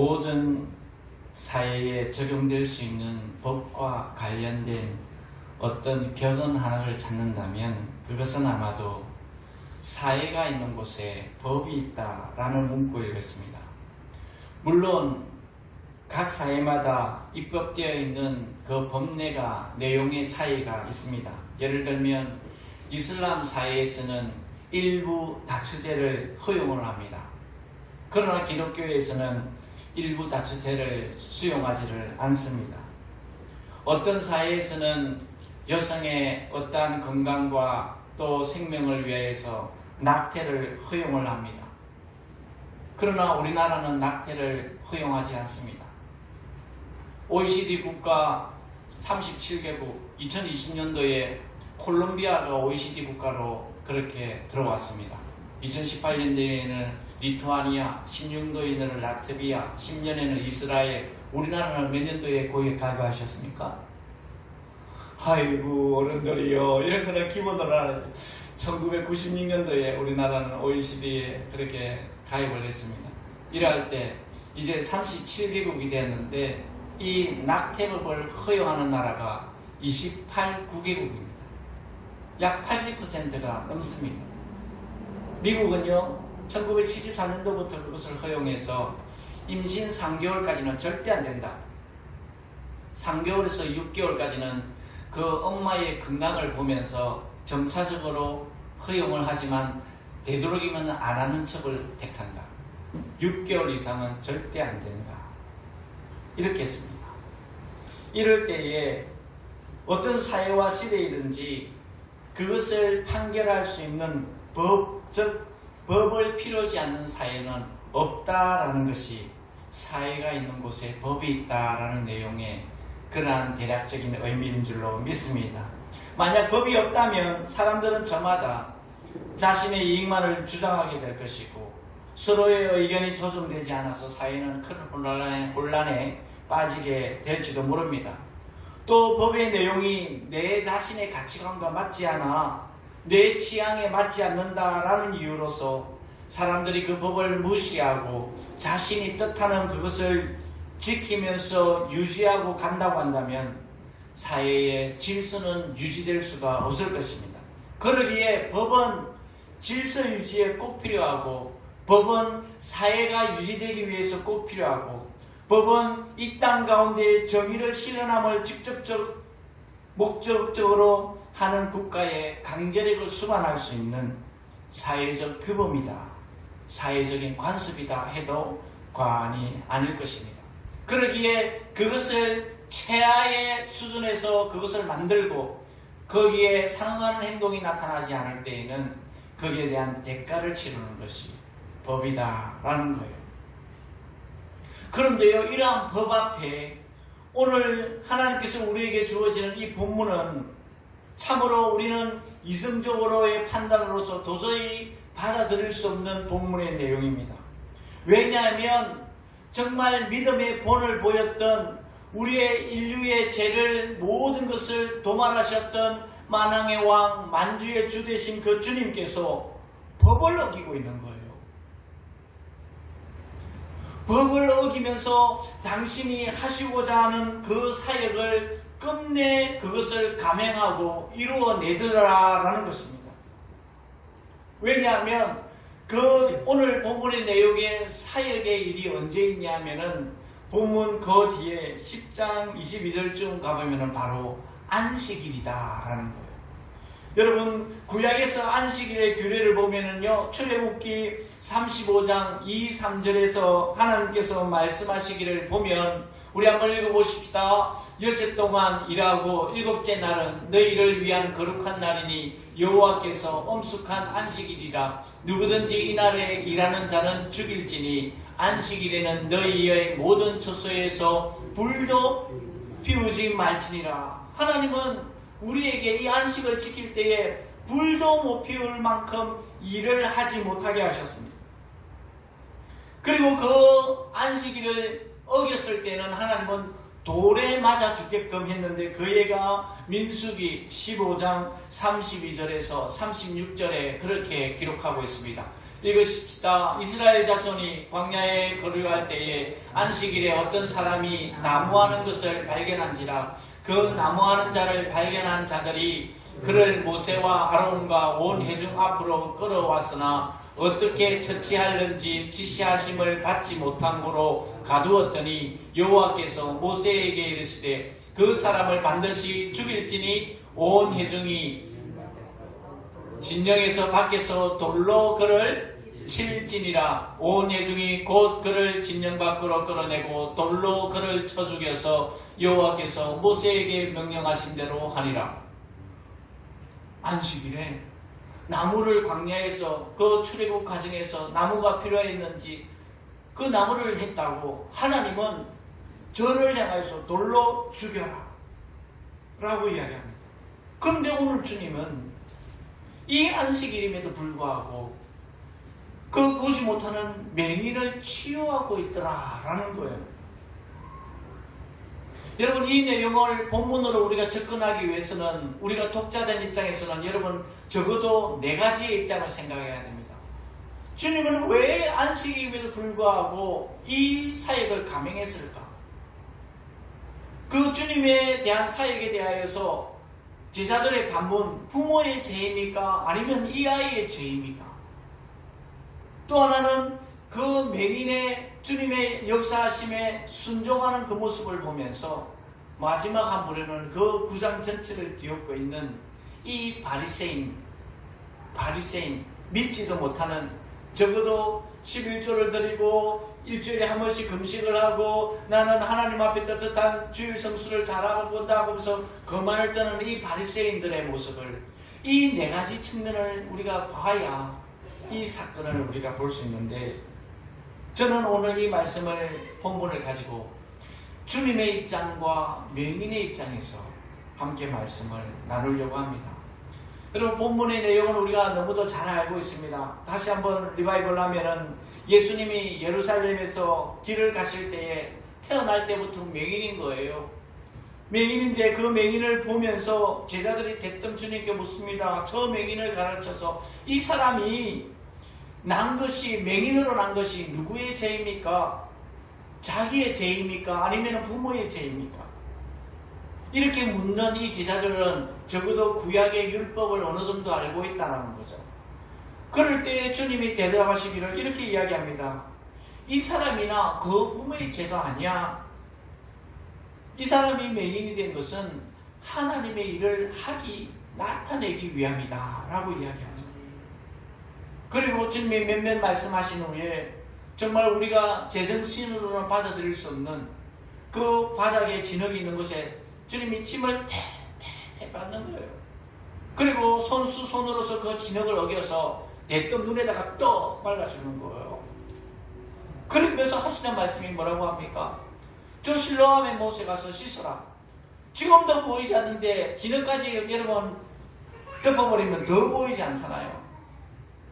모든 사회에 적용될 수 있는 법과 관련된 어떤 격언 하나를 찾는다면 그것은 아마도 사회가 있는 곳에 법이 있다라는 문구이겠습니다. 물론 각 사회마다 입법되어 있는 그 법례가 내용의 차이가 있습니다. 예를 들면 이슬람 사회에서는 일부 다처제를 허용을 합니다. 그러나 기독교에서는 일부 다처제를 수용하지를 않습니다. 어떤 사회에서는 여성의 어떠한 건강과 또 생명을 위해서 낙태를 허용을 합니다. 그러나 우리나라는 낙태를 허용하지 않습니다. OECD 국가 37개국 2020년도에 콜롬비아가 OECD 국가로 그렇게 들어왔습니다. 2018년도에는 리투아니아, 16년도에는 라트비아, 10년에는 이스라엘, 우리나라는 몇 년도에 거기에 가입하셨습니까? 아이고 어른들이요, 이런 거는 기본으로 알아요. 1996년도에 우리나라는 OECD에 그렇게 가입을 했습니다. 이럴 때 이제 37개국이 됐는데 이 낙태법을 허용하는 나라가 28국외국입니다. 약 80%가 넘습니다. 미국은요 1973년도부터 그것을 허용해서 임신 3개월까지는 절대 안 된다. 3개월에서 6개월까지는 그 엄마의 건강을 보면서 점차적으로 허용을 하지만 되도록이면 안 하는 척을 택한다. 6개월 이상은 절대 안 된다. 이렇게 했습니다. 이럴 때에 어떤 사회와 시대이든지 그것을 판결할 수 있는 법, 즉 법을 필요하지 않는 사회는 없다라는 것이 사회가 있는 곳에 법이 있다라는 내용의 그러한 대략적인 의미인 줄로 믿습니다. 만약 법이 없다면 사람들은 저마다 자신의 이익만을 주장하게 될 것이고 서로의 의견이 조정되지 않아서 사회는 큰 혼란에 빠지게 될지도 모릅니다. 또 법의 내용이 내 자신의 가치관과 맞지 않아 내 취향에 맞지 않는다라는 이유로서 사람들이 그 법을 무시하고 자신이 뜻하는 그것을 지키면서 유지하고 간다고 한다면 사회의 질서는 유지될 수가 없을 것입니다. 그러기에 법은 질서 유지에 꼭 필요하고 법은 사회가 유지되기 위해서 꼭 필요하고 법은 이 땅 가운데 정의를 실현함을 목적적으로 하는 국가의 강제력을 수반할 수 있는 사회적 규범이다. 사회적인 관습이다 해도 과언이 아닐 것입니다. 그러기에 그것을 최하의 수준에서 그것을 만들고 거기에 상응하는 행동이 나타나지 않을 때에는 거기에 대한 대가를 치르는 것이 법이다라는 거예요. 그런데요, 이러한 법 앞에 오늘 하나님께서 우리에게 주어지는 이 본문은 참으로 우리는 이성적으로의 판단으로서 도저히 받아들일 수 없는 본문의 내용입니다. 왜냐하면 정말 믿음의 본을 보였던 우리의 인류의 죄를 모든 것을 도말하셨던 만왕의 왕 만주의 주 되신 그 주님께서 법을 어기고 있는 거예요. 법을 어기면서 당신이 하시고자 하는 그 사역을 끝내 그것을 감행하고 이루어내더라라는 것입니다. 왜냐하면 그 오늘 본문의 내용에 사역의 일이 언제 있냐면은 본문 그 뒤에 10장 22절쯤 가보면은 바로 안식일이다라는 거예요. 여러분 구약에서 안식일의 규례를 보면은요 출애굽기 35장 2, 3절에서 하나님께서 말씀하시기를 보면 우리 한번 읽어보십시다. 여섯 동안 일하고 일곱째 날은 너희를 위한 거룩한 날이니 여호와께서 엄숙한 안식일이라. 누구든지 이날에 일하는 자는 죽일지니 안식일에는 너희의 모든 처소에서 불도 피우지 말지니라. 하나님은 우리에게 이 안식을 지킬 때에 불도 못 피울 만큼 일을 하지 못하게 하셨습니다. 그리고 그 안식일을 어겼을 때는 하나님은 돌에 맞아 죽게끔 했는데 그 예가 민수기 15장 32절에서 36절에 그렇게 기록하고 있습니다. 읽으십시다. 이스라엘 자손이 광야에 거류할 때에 안식일에 어떤 사람이 나무하는 것을 발견한지라. 그 나무하는 자를 발견한 자들이 그를 모세와 아론과 온 회중 앞으로 끌어왔으나 어떻게 처치하는지 지시하심을 받지 못한 고로 가두었더니 여호와께서 모세에게 이르시되 그 사람을 반드시 죽일지니 온 회중이 진영에서 밖에서 돌로 그를 칠지니라. 온 회중이 곧 그를 진영 밖으로 끌어내고 돌로 그를 쳐 죽여서 여호와께서 모세에게 명령하신 대로 하니라. 안식일에 나무를 광야에서 그 출애굽 과정에서 나무가 필요했는지 그 나무를 했다고 하나님은 저를 향해서 돌로 죽여라 라고 이야기합니다. 그런데 오늘 주님은 이 안식일임에도 불구하고 그 보지 못하는 맹인을 치유하고 있더라라는 거예요. 여러분, 이 내용을 본문으로 우리가 접근하기 위해서는 우리가 독자된 입장에서는 여러분 적어도 4가지의 입장을 생각해야 됩니다. 주님은 왜 안식일임에도 불구하고 이 사역을 감행했을까? 그 주님에 대한 사역에 대하여서 제자들의 반문, 부모의 죄입니까? 아니면 이 아이의 죄입니까? 또 하나는 그 맹인의 주님의 역사하심에 순종하는 그 모습을 보면서 마지막 한 부류는 그 구장 전체를 뒤엎고 있는 이 바리새인, 믿지도 못하는, 적어도 11조를 드리고 일주일에 한 번씩 금식을 하고 나는 하나님 앞에 떳떳한 주일 성수를 잘하고 본다 하면서 거만을 떠는 이 바리새인들의 모습을, 이 4가지 측면을 우리가 봐야 이 사건을 우리가 볼 수 있는데, 저는 오늘 이 말씀을 본문을 가지고 주님의 입장과 맹인의 입장에서 함께 말씀을 나누려고 합니다. 여러분, 본문의 내용은 우리가 너무도 잘 알고 있습니다. 다시 한번 리바이벌 하면은 예수님이 예루살렘에서 길을 가실 때에 태어날 때부터 맹인인 거예요. 맹인인데 그 맹인을 보면서 제자들이 대뜸 주님께 묻습니다. 저 맹인을 가르쳐서 이 사람이 난 것이, 맹인으로 난 것이 누구의 죄입니까? 자기의 죄입니까? 아니면 부모의 죄입니까? 이렇게 묻는 이 제자들은 적어도 구약의 율법을 어느 정도 알고 있다는 거죠. 그럴 때 주님이 대답하시기를 이렇게 이야기합니다. 이 사람이나 그 부모의 죄가 아니야. 이 사람이 맹인이 된 것은 하나님의 일을 나타내기 위함이다 라고 이야기하죠. 그리고 주님이 몇몇 말씀하신 후에 정말 우리가 제정신으로는 받아들일 수 없는 그 바닥에 진흙이 있는 곳에 주님이 침을 태태 받는 거예요. 그리고 손으로서 그 진흙을 어겨서 대뜸 눈에다가 떡 발라주는 거예요. 그러면서 하시는 말씀이 뭐라고 합니까? 저 실로암에 못에 가서 씻어라. 지금도 보이지 않는데 진흙까지 여러분 덮어버리면 더 보이지 않잖아요.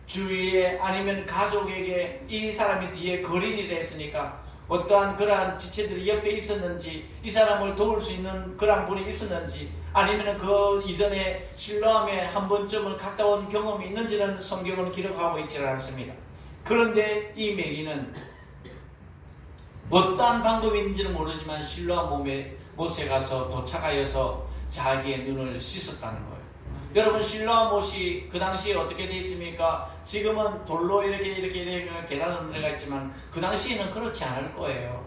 주위에 아니면 가족에게 이 사람이 뒤에 거린이 됐으니까 어떠한 그러한 지체들이 옆에 있었는지, 이 사람을 도울 수 있는 그러한 분이 있었는지, 아니면 그 이전에 실로암에 한 번쯤은 갔다 온 경험이 있는지는 성경은 기록하고 있지 않습니다. 그런데 이 맹인은 어떠한 방법인지는 모르지만 실로암 못에 가서 도착하여서 자기의 눈을 씻었다는 거예요. 여러분, 실로암 못이 그 당시에 어떻게 되어 있습니까? 지금은 돌로 이렇게 계단으로 내려갔지만 그 당시에는 그렇지 않을 거예요.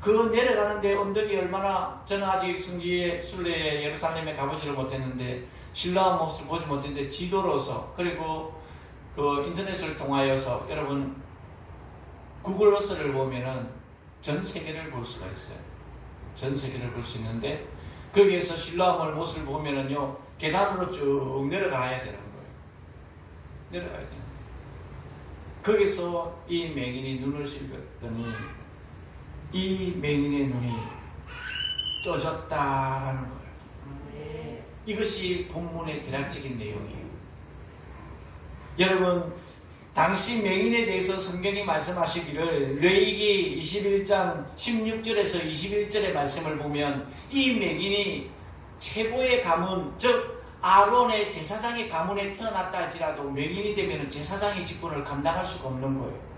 그 내려가는데 언덕이 얼마나, 저는 아직 성지의 순례에 예루살렘에 가보지를 못했는데 실로암 못을 보지 못했는데 지도로서, 그리고 그 인터넷을 통하여서 여러분 구글 어스를 보면은 전 세계를 볼 수가 있어요. 전 세계를 볼 수 있는데 거기에서 실로암 못을 보면은요, 계단으로 쭉 내려가야 되는 거예요. 내려가야 돼요. 거기서 이 맹인이 눈을 씹었더니 이 맹인의 눈이 떠졌다라는 거예요. 이것이 본문의 대략적인 내용이에요. 여러분, 당시 맹인에 대해서 성경이 말씀하시기를 레위기 21장 16절에서 21절의 말씀을 보면 이 맹인이 최고의 가문, 즉 아론의 제사장의 가문에 태어났다 할지라도 맹인이 되면 제사장의 직분을 감당할 수가 없는 거예요.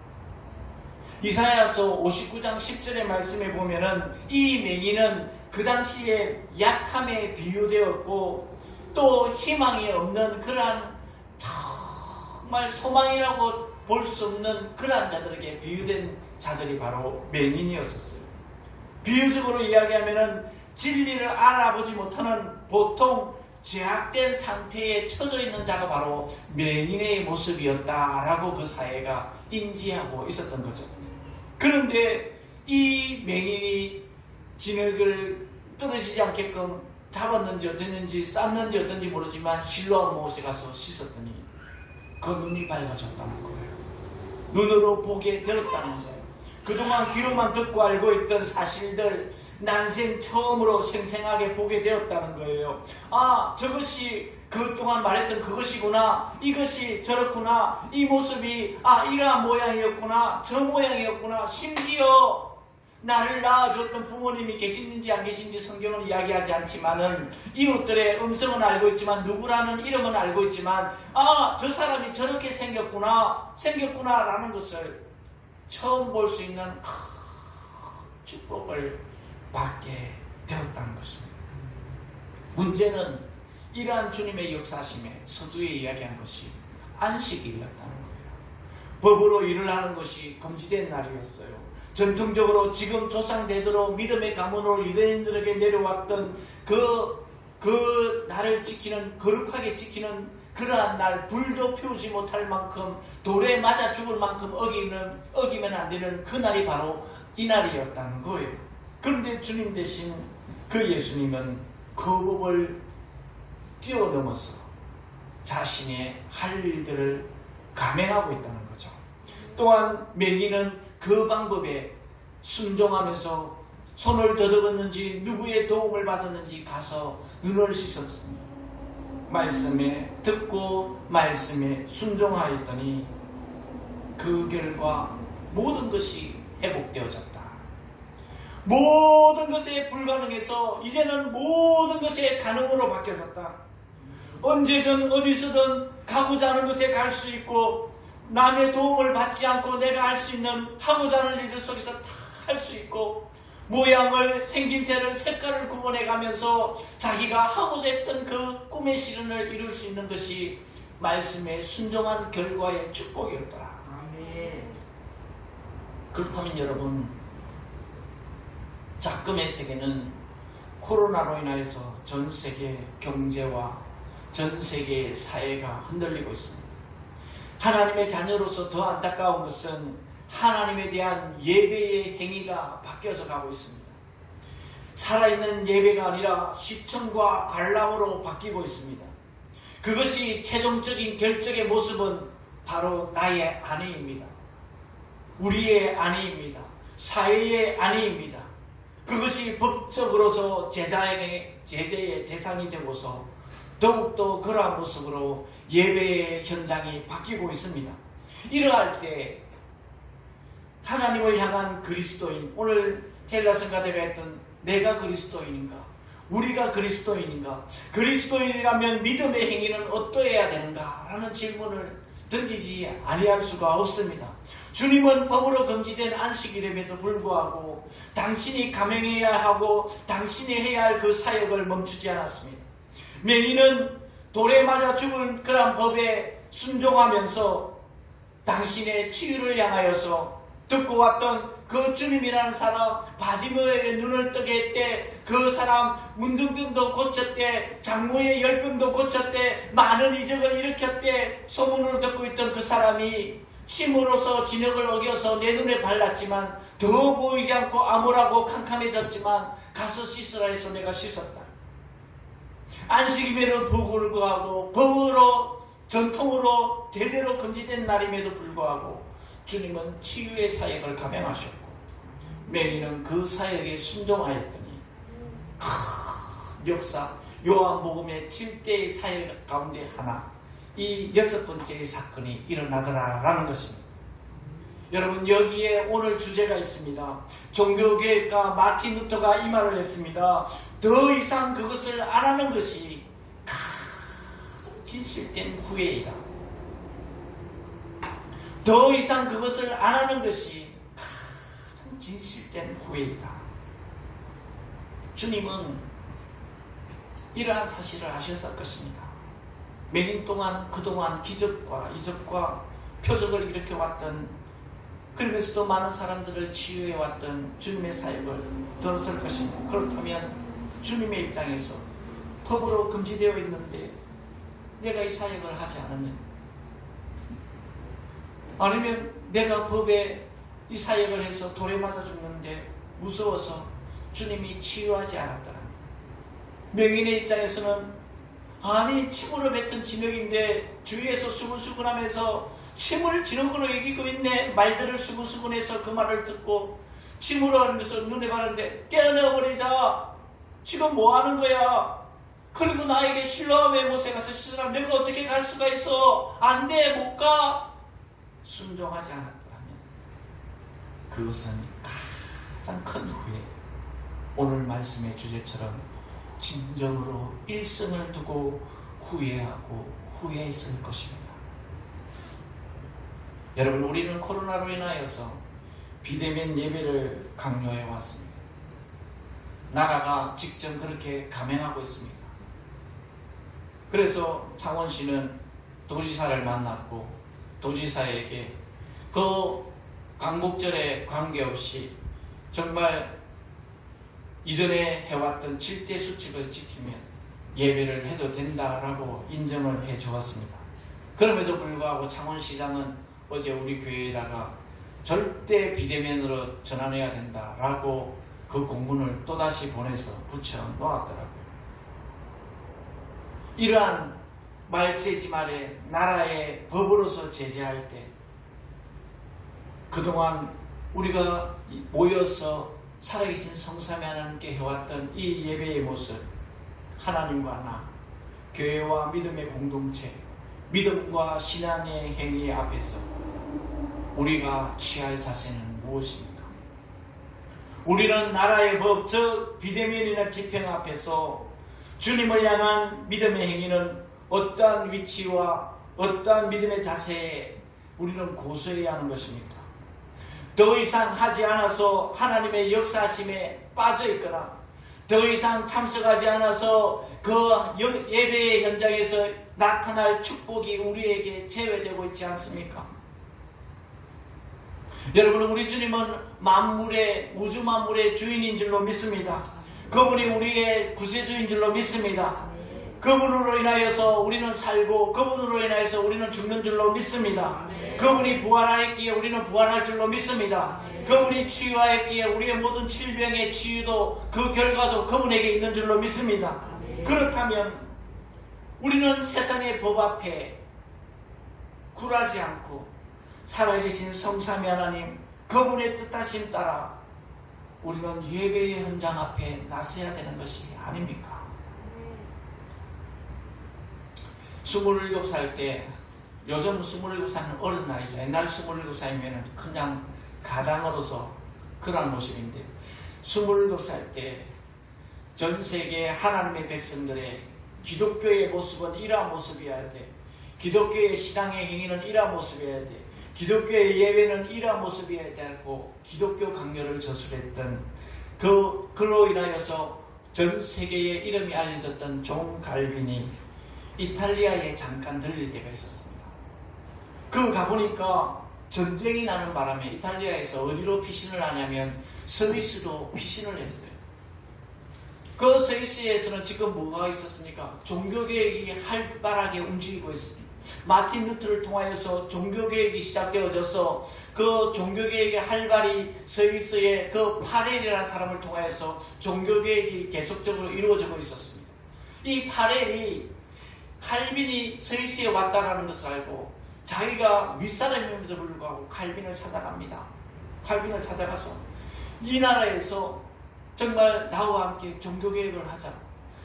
이사야서 59장 10절의 말씀에 보면은 이 맹인은 그 당시에 약함에 비유되었고 또 희망이 없는 그러한 정말 소망이라고 볼 수 없는 그러한 자들에게 비유된 자들이 바로 맹인이었었어요. 비유적으로 이야기하면은 진리를 알아보지 못하는 보통 죄악된 상태에 처져 있는 자가 바로 맹인의 모습이었다라고 그 사회가 인지하고 있었던 거죠. 그런데 이 맹인이 진흙을 떨어지지 않게끔 잡았는지 어땠는지 쌌는지 어떤지 모르지만 실로암 못에 가서 씻었더니 그 눈이 밝아졌다는 거예요. 눈으로 보게 되었다는 거예요. 그동안 귀로만 듣고 알고 있던 사실들 난생 처음으로 생생하게 보게 되었다는 거예요. 아, 저것이 그동안 말했던 그것이구나, 이것이 저렇구나, 이 모습이 이러한 모양이었구나, 저 모양이었구나. 심지어 나를 낳아줬던 부모님이 계시는지 안 계신지 성경은 이야기하지 않지만은 이웃들의 음성은 알고 있지만, 누구라는 이름은 알고 있지만, 저 사람이 저렇게 생겼구나 라는 것을 처음 볼 수 있는 큰 축복을 받게 되었다는 것입니다. 문제는 이러한 주님의 역사심에 서두에 이야기한 것이 안식일이었다는 거예요. 법으로 일을 하는 것이 금지된 날이었어요. 전통적으로 지금 조상대대로 믿음의 가문으로 유대인들에게 내려왔던 그 날을 지키는, 거룩하게 지키는 그러한 날, 불도 피우지 못할 만큼, 돌에 맞아 죽을 만큼 어기면 안 되는 그 날이 바로 이 날이었다는 거예요. 그런데 주님 대신 그 예수님은 그 법을 뛰어넘어서 자신의 할 일들을 감행하고 있다는 거죠. 또한 맹인은 그 방법에 순종하면서 손을 더듬었는지 누구의 도움을 받았는지 가서 눈을 씻었습니다. 말씀에 듣고 말씀에 순종하였더니 그 결과 모든 것이 회복되어졌다. 모든 것에 불가능해서 이제는 모든 것에 가능으로 바뀌어졌다. 언제든 어디서든 가고자 하는 곳에 갈 수 있고, 남의 도움을 받지 않고 내가 할 수 있는 하고자 하는 일들 속에서 다 할 수 있고, 모양을, 생김새를, 색깔을 구분해 가면서 자기가 하고자 했던 그 꿈의 실현을 이룰 수 있는 것이 말씀에 순종한 결과의 축복이었더라. 아멘. 그렇다면 여러분, 작금의 세계는 코로나로 인하여서 전 세계 경제와 전 세계 사회가 흔들리고 있습니다. 하나님의 자녀로서 더 안타까운 것은 하나님에 대한 예배의 행위가 바뀌어서 가고 있습니다. 살아있는 예배가 아니라 시청과 관람으로 바뀌고 있습니다. 그것이 최종적인 결정의 모습은 바로 나의 안위입니다. 우리의 안위입니다. 사회의 안위입니다. 그것이 법적으로서 제재의 대상이 되고서 더욱더 그러한 모습으로 예배의 현장이 바뀌고 있습니다. 이러할 때 하나님을 향한 그리스도인, 오늘 텔라 성가대가 했던 내가 그리스도인인가? 우리가 그리스도인인가? 그리스도인이라면 믿음의 행위는 어떠해야 되는가? 라는 질문을 던지지 아니할 수가 없습니다. 주님은 법으로 금지된 안식일임에도 불구하고 당신이 감행해야 하고 당신이 해야 할 그 사역을 멈추지 않았습니다. 맹인은 돌에 맞아 죽은 그런 법에 순종하면서 당신의 치유를 향하여서 듣고 왔던 그 주님이라는 사람, 바디모에게 눈을 뜨게 했대. 그 사람 문둥병도 고쳤대. 장모의 열병도 고쳤대. 많은 이적을 일으켰대. 소문으로 듣고 있던 그 사람이 힘으로서 진흙을 어겨서 내 눈에 발랐지만 더 보이지 않고 암울하고 캄캄해졌지만 가서 씻으라 해서 내가 씻었다. 안식임에도 불구하고 법으로 전통으로 대대로 금지된 날임에도 불구하고 주님은 치유의 사역을 감행하셨고, 맹인은 그 사역에 순종하였더니 큰 역사, 요한복음의 7대의 사역 가운데 하나, 이 6번째의 사건이 일어나더라라는 것입니다. 여러분, 여기에 오늘 주제가 있습니다. 종교개혁가 마틴 루터가 이 말을 했습니다. 더 이상 그것을 안 하는 것이 진실된 후회이다. 더 이상 그것을 안 하는 것이 가장 진실된 후회이다. 주님은 이러한 사실을 아셨을 것입니다. 몇 년 동안 그동안 기적과 이적과 표적을 일으켜왔던, 그러면서도 많은 사람들을 치유해왔던 주님의 사역을 들었을 것입니다. 그렇다면 주님의 입장에서 법으로 금지되어 있는데 내가 이 사역을 하지 않았느냐? 아니면 내가 법에 이 사역을 해서 돌에 맞아 죽는데 무서워서 주님이 치유하지 않았더라. 명인의 입장에서는 아니 침으로 뱉은 진흙인데 주위에서 수근수근하면서 침을 진흙으로 이기고 있네. 말들을 수근수근해서 그 말을 듣고 침으로 하면서 눈에 바르는데 깨어내버리자. 지금 뭐 하는 거야? 그리고 나에게 실로암의 못에 가서 씻으라. 내가 어떻게 갈 수가 있어? 안 돼, 못 가. 순종하지 않았더라면 그것은 가장 큰 후회. 오늘 말씀의 주제처럼 진정으로 일성을 두고 후회하고 후회했을 것입니다. 여러분, 우리는 코로나로 인하여서 비대면 예배를 강요해 왔습니다. 나라가 직접 그렇게 감행하고 있습니다. 그래서 창원시는 도지사를 만났고 도지사에게 그 광복절에 관계없이 정말 이전에 해왔던 7대 수칙을 지키면 예배를 해도 된다라고 인정을 해 주었습니다. 그럼에도 불구하고 창원시장은 어제 우리 교회에다가 절대 비대면으로 전환해야 된다라고 그 공문을 또다시 보내서 붙여 놓았더라고요. 이러한 말세지 말에 나라의 법으로서 제재할 때 그동안 우리가 모여서 살아계신 성삼위 하나님께 해왔던 이 예배의 모습, 하나님과 나, 교회와 믿음의 공동체, 믿음과 신앙의 행위 앞에서 우리가 취할 자세는 무엇입니까? 우리는 나라의 법, 즉 비대면이나 집행 앞에서 주님을 향한 믿음의 행위는 어떠한 위치와 어떠한 믿음의 자세에 우리는 고수해야 하는 것입니까? 더 이상 하지 않아서 하나님의 역사심에 빠져있거나 더 이상 참석하지 않아서 그 예배의 현장에서 나타날 축복이 우리에게 제외되고 있지 않습니까? 여러분, 우리 주님은 만물의, 우주 만물의 주인인 줄로 믿습니다. 그분이 우리의 구세주인 줄로 믿습니다. 그분으로 인하여서 우리는 살고 그분으로 인하여서 우리는 죽는 줄로 믿습니다. 그분이 부활하였기에 우리는 부활할 줄로 믿습니다. 그분이 치유하였기에 우리의 모든 질병의 치유도 그 결과도 그분에게 있는 줄로 믿습니다. 그렇다면 우리는 세상의 법 앞에 굴하지 않고 살아계신 성삼위 하나님 그분의 뜻하심 따라 우리는 예배의 현장 앞에 나서야 되는 것이 아닙니까? 27살 때, 요즘 27살은 어른 나이죠. 옛날 27살이면 그냥 가장으로서 그런 모습인데 27살 때 전 세계 하나님의 백성들의 기독교의 모습은 이러한 모습이어야 돼. 기독교의 신앙의 행위는 이러한 모습이어야 돼. 기독교의 예배는 이러한 모습이어야 되고 기독교 강요를 저술했던 그로 인하여서 전 세계에 이름이 알려졌던 존 칼빈이 이탈리아에 잠깐 들릴 때가 있었습니다. 그 가보니까 전쟁이 나는 바람에 이탈리아에서 어디로 피신을 하냐면 스위스로 피신을 했어요. 그 스위스에서는 지금 뭐가 있었습니까? 종교개혁이 활발하게 움직이고 있습니다. 마틴 루터를 통하여서 종교개혁이 시작되어져서 그 종교개혁의 활발히 스위스의 그 파렐이라는 사람을 통하여서 종교개혁이 계속적으로 이루어지고 있었습니다. 이 파렐이 칼빈이 스위스에 왔다라는 것을 알고 자기가 윗사람임에도 불구하고 칼빈을 찾아갑니다. 칼빈을 찾아가서 이 나라에서 정말 나와 함께 종교개혁을 하자.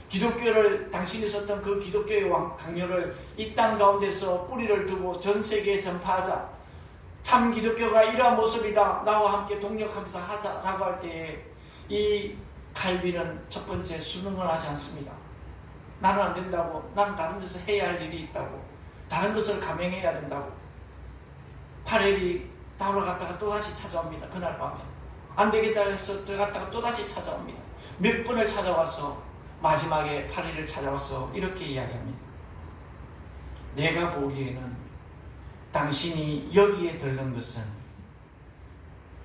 기독교를 당신이 썼던 그 기독교의 강요를 이 땅 가운데서 뿌리를 두고 전 세계에 전파하자. 참 기독교가 이러한 모습이다. 나와 함께 동력하면서 하자라고 할 때에 이 칼빈은 첫 번째 순응을 하지 않습니다. 나는 안 된다고. 나는 다른 데서 해야 할 일이 있다고. 다른 것을 감행해야 된다고. 8일이 돌아갔다가 또다시 찾아옵니다. 그날 밤에. 안 되겠다 해서 들어갔다가 또다시 찾아옵니다. 몇 번을 찾아왔어. 마지막에 8일을 찾아왔어. 이렇게 이야기합니다. 내가 보기에는 당신이 여기에 들른 것은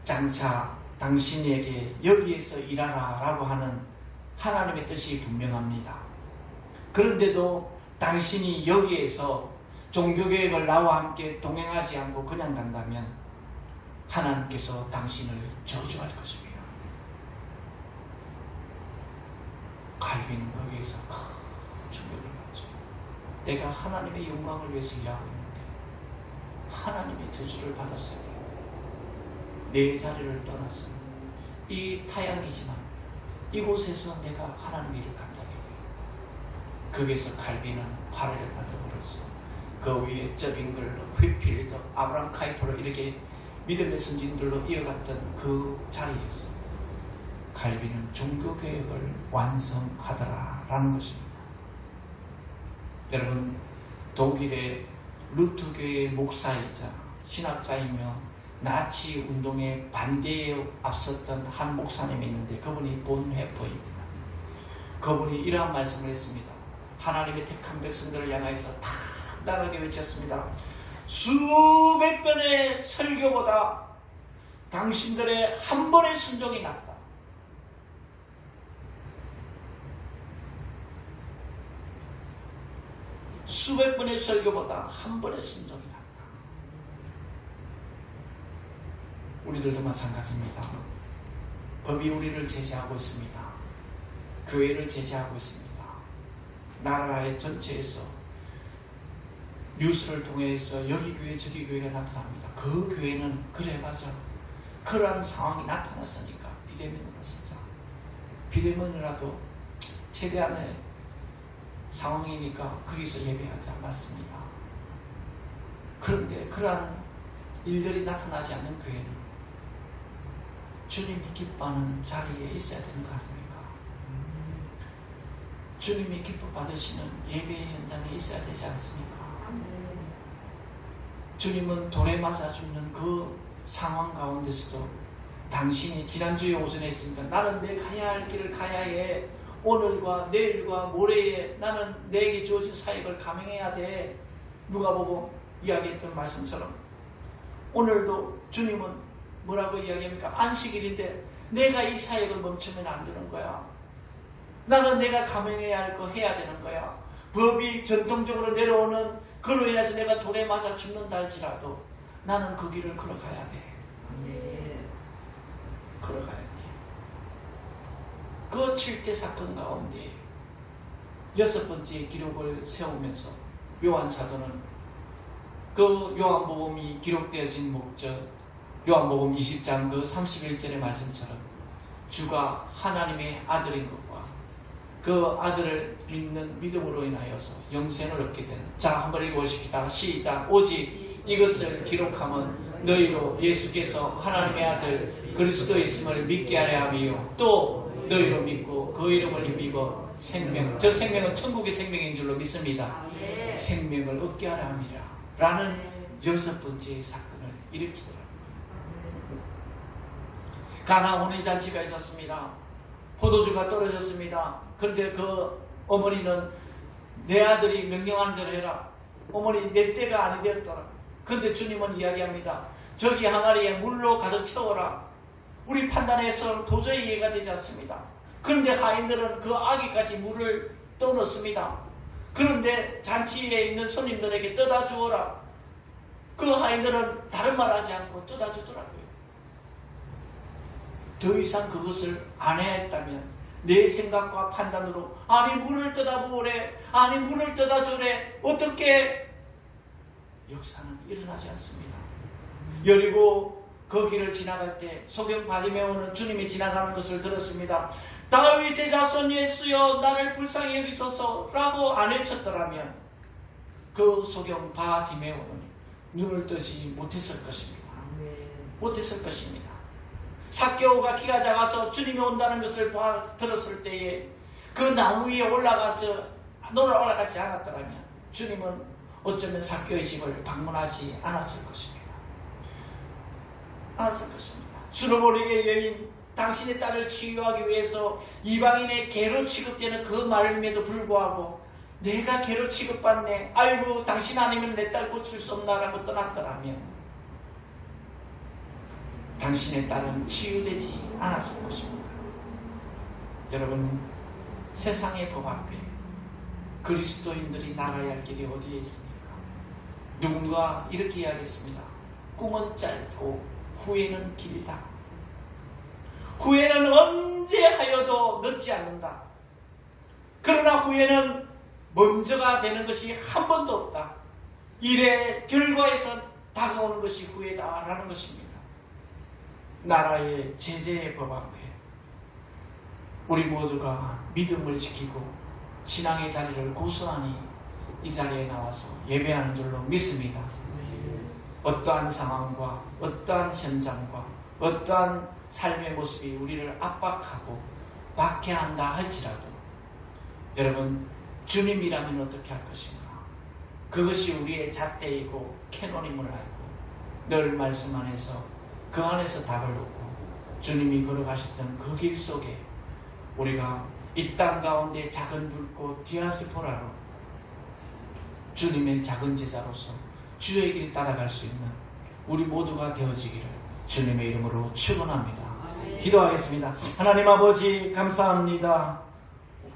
장차 당신에게 여기에서 일하라 라고 하는 하나님의 뜻이 분명합니다. 그런데도 당신이 여기에서 종교개혁을 나와 함께 동행하지 않고 그냥 간다면 하나님께서 당신을 저주할 것입니다. 칼빈은 거기에서 큰 충격을 받죠. 내가 하나님의 영광을 위해서 일하고 있는데 하나님의 저주를 받았어요. 내 자리를 떠나서 이 타양이지만 이곳에서 내가 하나님의 일을 감당해야 됩니다. 거기서 칼빈은 발을 받아버렸어. 그 위에 저빙글, 휘필드, 아브람 카이퍼로 이렇게 믿음의 선진들로 이어갔던 그 자리에서 칼빈은 종교개혁을 완성하더라라는 것입니다. 여러분, 독일의 루트교의 목사이자 신학자이며 나치 운동에 반대에 앞섰던 한 목사님이 있는데 그분이 본헤퍼입니다. 그분이 이러한 말씀을 했습니다. 하나님의 택한 백성들을 향해서 단단하게 외쳤습니다. 수백 번의 설교보다 당신들의 한 번의 순종이 낫다. 수백 번의 설교보다 한 번의 순종이 낫다. 우리들도 마찬가지입니다. 법이 우리를 제재하고 있습니다. 교회를 제재하고 있습니다. 나라의 전체에서 뉴스를 통해서 여기 교회 저기 교회가 나타납니다. 그 교회는 그래 맞아. 그러한 상황이 나타났으니까 비대면으로 쓰자. 비대면이라도 최대한의 상황이니까 거기서 예배하자. 맞습니다. 그런데 그러한 일들이 나타나지 않는 교회는 주님이 기뻐하는 자리에 있어야 되는 거 아닙니까? 주님이 기뻐 받으시는 예배 현장에 있어야 되지 않습니까? 주님은 돌에 맞아 죽는 그 상황 가운데서도 당신이 지난주에 오전에 했습니다. 나는 내 가야 할 길을 가야 해. 오늘과 내일과 모레에 나는 내게 주어진 사역을 감행해야 돼. 누가복음 이야기했던 말씀처럼 오늘도 주님은 뭐라고 이야기합니까? 안식일인데 내가 이 사역을 멈추면 안 되는 거야. 나는 내가 감행해야 할 거 해야 되는 거야. 법이 전통적으로 내려오는 그로 인해서 내가 돌에 맞아 죽는다 할지라도 나는 그 길을 걸어가야 돼. 걸어가야 돼. 그 7대 사건 가운데 6번째 기록을 세우면서 요한 사도는 그 요한복음이 기록되어진 목적, 요한복음 20장 그 31절의 말씀처럼 주가 하나님의 아들인 것과 그 아들을 믿는 믿음으로 인하여서 영생을 얻게 되는. 자, 한번 읽어보십시다. 시작. 오직 이것을 기록하면 너희로 예수께서 하나님의 아들 그리스도이심을 믿게 하려 함이요 또 너희로 믿고 그 이름을 힘입어 생명, 저 생명은 천국의 생명인 줄로 믿습니다. 생명을 얻게 하려 함이라 라는 6번째 사건을 일으키더라고요. 가나 혼인잔치가 있었습니다. 포도주가 떨어졌습니다. 그런데 그 어머니는 내 아들이 명령하는 대로 해라. 어머니 내 때가 아니 되었더라. 그런데 주님은 이야기합니다. 저기 항아리에 물로 가득 채워라. 우리 판단에서 도저히 이해가 되지 않습니다. 그런데 하인들은 그 아기까지 물을 떠넣습니다. 그런데 잔치에 있는 손님들에게 떠다 주어라. 그 하인들은 다른 말 하지 않고 떠다 주더라고요. 더 이상 그것을 안 해야 했다면 내 생각과 판단으로 아니 물을 떠다 부으래, 아니 물을 떠다 주래, 어떻게 역사는 일어나지 않습니다. 여리고 그 길을 지나갈 때 소경 바디메오는 주님이 지나가는 것을 들었습니다. 다윗의 자손 예수여 나를 불쌍히 여기소서 라고 안 외쳤더라면 그 소경 바디메오는 눈을 뜨지 못했을 것입니다. 못했을 것입니다. 삭개오가 키가 작아서 주님이 온다는 것을 들었을 때에 그 나무 위에 올라가서 놀러 올라가지 않았더라면 주님은 어쩌면 삭개오의 집을 방문하지 않았을 것입니다. 주는 우리에게 여인 당신의 딸을 치유하기 위해서 이방인의 개로 취급되는 그 말임에도 불구하고 내가 개로 취급받네, 아이고 당신 아니면 내 딸 고칠 수 없나라고 떠났더라면 당신의 딸은 치유되지 않았을 것입니다. 여러분, 세상의 법 앞에 그리스도인들이 나가야 할 길이 어디에 있습니까? 누군가 이렇게 이야기했습니다. 꿈은 짧고 후회는 길다. 후회는 언제 하여도 늦지 않는다. 그러나 후회는 먼저가 되는 것이 한 번도 없다. 일의 결과에서 다가오는 것이 후회다라는 것입니다. 나라의 제재의 법 앞에 우리 모두가 믿음을 지키고 신앙의 자리를 고스란히 이 자리에 나와서 예배하는 줄로 믿습니다. 어떠한 상황과 어떠한 현장과 어떠한 삶의 모습이 우리를 압박하고 박해한다 할지라도 여러분, 주님이라면 어떻게 할 것인가? 그것이 우리의 잣대이고 캐논임을 알고 늘 말씀 안에서 그 안에서 답을 얻고 주님이 걸어가셨던 그 길 속에 우리가 이 땅 가운데 작은 불꽃 디아스포라로 주님의 작은 제자로서 주의 길 따라갈 수 있는 우리 모두가 되어지기를 주님의 이름으로 축원합니다. 기도하겠습니다. 하나님 아버지 감사합니다.